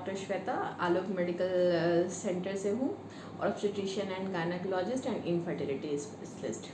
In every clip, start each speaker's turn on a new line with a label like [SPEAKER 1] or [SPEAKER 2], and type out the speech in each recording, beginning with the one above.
[SPEAKER 1] Doctor Shweta, आलोक medical centre से हूँ, obstetrician and gynaecologist and infertility specialist.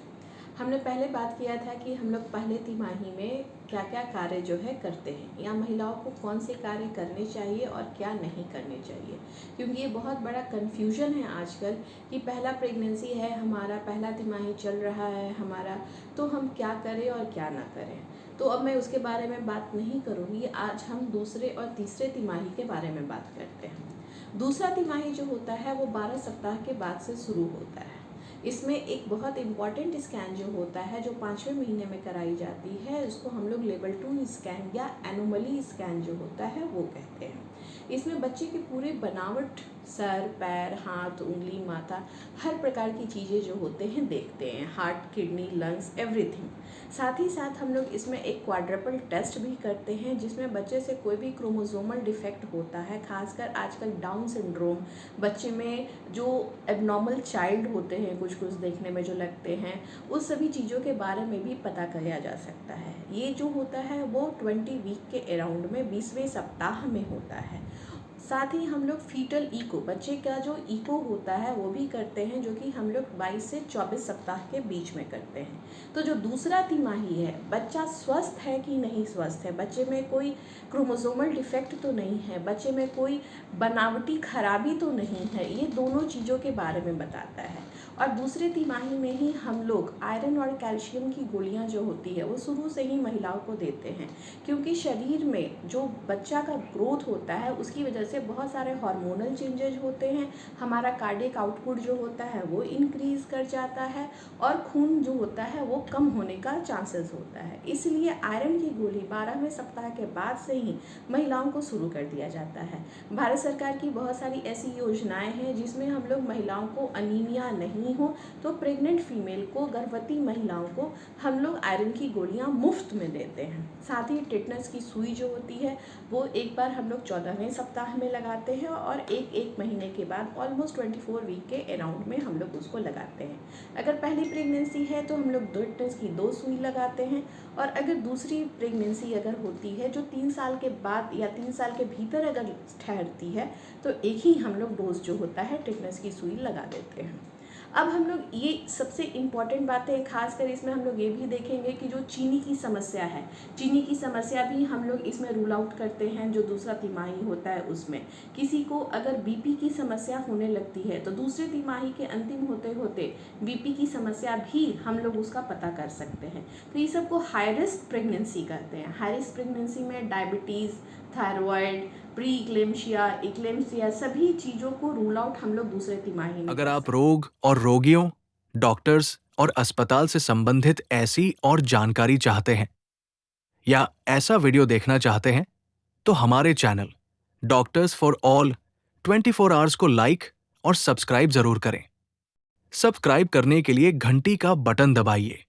[SPEAKER 1] हमने पहले बात किया था कि हम लोग पहले तिमाही में क्या क्या कार्य जो है करते हैं, या महिलाओं को कौन से कार्य करने चाहिए और क्या नहीं करने चाहिए, क्योंकि ये बहुत बड़ा कन्फ्यूजन है आजकल कि पहला प्रेगनेंसी है हमारा, पहला तिमाही चल रहा है हमारा, तो हम क्या करें और क्या ना करें। तो अब मैं उसके बारे में बात नहीं करूँगी। आज हम दूसरे और तीसरे तिमाही के बारे में बात करते हैं। दूसरा तिमाही जो होता है वो 12 सप्ताह के बाद से शुरू होता है। इसमें एक बहुत इम्पॉर्टेंट स्कैन जो होता है, जो 5वें महीने में कराई जाती है, उसको हम लोग लेवल 2 स्कैन या एनोमली स्कैन जो होता है वो कहते हैं। इसमें बच्चे के पूरे बनावट, सर, पैर, हाथ, उंगली, माथा, हर प्रकार की चीज़ें जो होते हैं देखते हैं, हार्ट, किडनी, लंग्स, एवरीथिंग। साथ ही साथ हम लोग इसमें एक क्वाड्रपल टेस्ट भी करते हैं, जिसमें बच्चे से कोई भी क्रोमोसोमल डिफेक्ट होता है, खासकर आजकल डाउन सिंड्रोम, बच्चे में जो एबनॉर्मल चाइल्ड होते हैं कुछ कुछ देखने में जो लगते हैं, उस सभी चीज़ों के बारे में भी पता किया जा सकता है। ये जो होता है वो 20 वीक के अराउंड में 20वें सप्ताह में होता है। साथ ही हम लोग फीटल इको, बच्चे का जो इको होता है वो भी करते हैं, जो कि हम लोग 22 से 24 सप्ताह के बीच में करते हैं। तो जो दूसरा तिमाही है, बच्चा स्वस्थ है कि नहीं स्वस्थ है, बच्चे में कोई क्रोमोसोमल डिफेक्ट तो नहीं है, बच्चे में कोई बनावटी खराबी तो नहीं है, ये दोनों चीज़ों के बारे में बताता है। और दूसरे तिमाही में ही हम लोग आयरन और कैल्शियम की गोलियां जो होती है वो शुरू से ही महिलाओं को देते हैं, क्योंकि शरीर में जो बच्चा का ग्रोथ होता है उसकी वजह से बहुत सारे हार्मोनल चेंजेज होते हैं, हमारा कार्डियक आउटपुट जो होता है वो इंक्रीज कर जाता है, और खून जो होता है वो कम होने का चांसेस होता है। इसलिए आयरन की गोली 12वें सप्ताह के बाद से ही महिलाओं को शुरू कर दिया जाता है। भारत सरकार की बहुत सारी ऐसी योजनाएं हैं जिसमें हम लोग महिलाओं को अनीमिया नहीं हो तो प्रेग्नेंट फीमेल को, गर्भवती महिलाओं को हम लोग आयरन की गोलियां मुफ्त में देते हैं। साथ ही टेटनस की सुई जो होती है वो एक बार हम लोग 14वें सप्ताह में लगाते हैं, और एक महीने के बाद ऑलमोस्ट 24 वीक के अराउंड में हम लोग उसको लगाते हैं। अगर पहली प्रेगनेंसी है तो हम लोग टेटनस की 2 सुई लगाते हैं, और अगर दूसरी प्रेगनेंसी अगर होती है जो 3 साल के बाद या 3 साल के भीतर अगर ठहरती है तो एक ही हम लोग डोज जो होता है टेटनस की सुई लगा देते हैं। अब हम लोग ये सबसे इम्पॉर्टेंट बात है, खासकर इसमें हम लोग ये भी देखेंगे कि जो चीनी की समस्या है, चीनी की समस्या भी हम लोग इसमें रूल आउट करते हैं। जो दूसरा तिमाही होता है उसमें किसी को अगर बीपी की समस्या होने लगती है तो दूसरे तिमाही के अंतिम होते होते बीपी की समस्या भी हम लोग उसका पता कर सकते हैं। तो ये सबको हाई रिस्क प्रेगनेंसी कहते हैं। हाई रिस्क प्रेगनेंसी में डायबिटीज़, थायराइड, प्री इक्लेम्सिया सभी चीज़ों को रूल आउट हम लोग दूसरे तिमाही में
[SPEAKER 2] अगर
[SPEAKER 1] कर
[SPEAKER 2] आप
[SPEAKER 1] सकते
[SPEAKER 2] रोग और रोगियों, डॉक्टर्स और अस्पताल से संबंधित ऐसी और जानकारी चाहते हैं या ऐसा वीडियो देखना चाहते हैं, तो हमारे channel doctors for all 24 hours को लाइक और सब्सक्राइब जरूर करें। सब्सक्राइब करने के लिए घंटी का बटन दबाइए